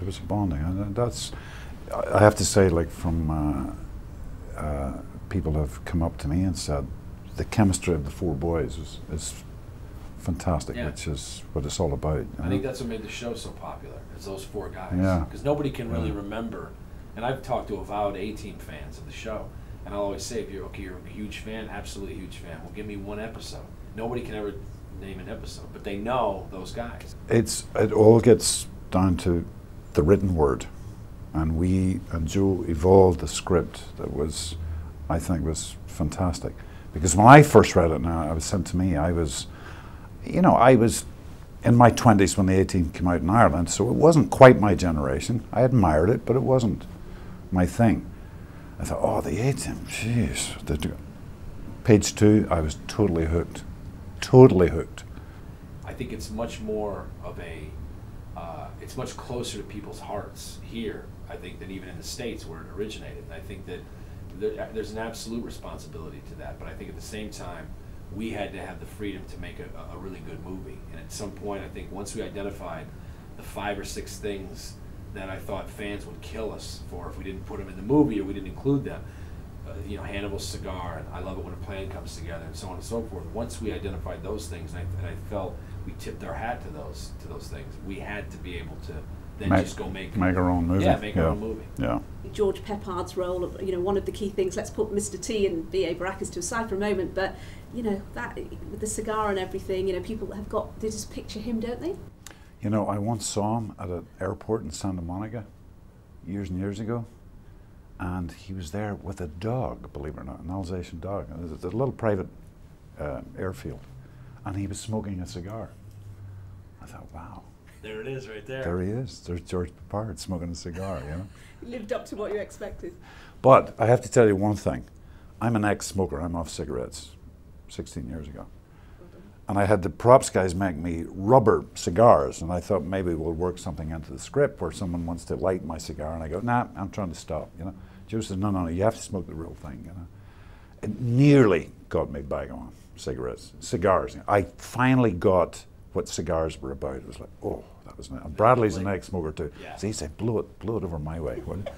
was a bonding, and that's, I have to say, like from people have come up to me and said the chemistry of the four boys is fantastic, which is what it's all about. I think that's what made the show so popular, is those four guys. Yeah. Because nobody can really remember, and I've talked to avowed A-Team fans of the show, and I'll always say, if you're a huge fan, absolutely huge fan, well, give me one episode. Nobody can ever name an episode, but they know those guys. It all gets down to the written word, and we and Joe evolved the script that was, I think, was fantastic. Because when I first read it, now it was sent to me, I was, you know, I was in my 20s when the A-Team came out in Ireland, so it wasn't quite my generation. I admired it, but it wasn't my thing. I thought, oh, the A-Team, jeez. Page 2, I was totally hooked. Totally hooked. I think it's much more of a, it's much closer to people's hearts here, I think, than even in the States where it originated. And I think that there's an absolute responsibility to that, but I think at the same time, we had to have the freedom to make a really good movie. And at some point, I think once we identified the 5 or 6 things that I thought fans would kill us for if we didn't put them in the movie or we didn't include them, you know, Hannibal's cigar, and I love it when a plan comes together, and so on and so forth. Once we identified those things, and I felt we tipped our hat to those things, we had to be able to then just go make our own movie. Yeah, make our own movie. Yeah. George Peppard's role of, you know, one of the key things. Let's put Mr. T and B.A. Baracus to a side for a moment, but you know, that with the cigar and everything, you know, people have got, they just picture him, don't they? You know, I once saw him at an airport in Santa Monica years and years ago, and he was there with a dog, believe it or not, an Alsatian dog. It was a little private airfield, and he was smoking a cigar. I thought, wow. There it is, right there. There he is. There's George Peppard smoking a cigar, you know. Lived up to what you expected. But I have to tell you one thing. I'm an ex-smoker. I'm off cigarettes 16 years ago. And I had the props guys make me rubber cigars, and I thought maybe we'll work something into the script where someone wants to light my cigar, and I go, nah, I'm trying to stop, you know. Joe says, no, you have to smoke the real thing, you know. It nearly got me back on cigars. I finally got what cigars were about. It was like, oh, that was nice. And Bradley's an ex-smoker too. Yeah. So he said, blow it over my way, would you?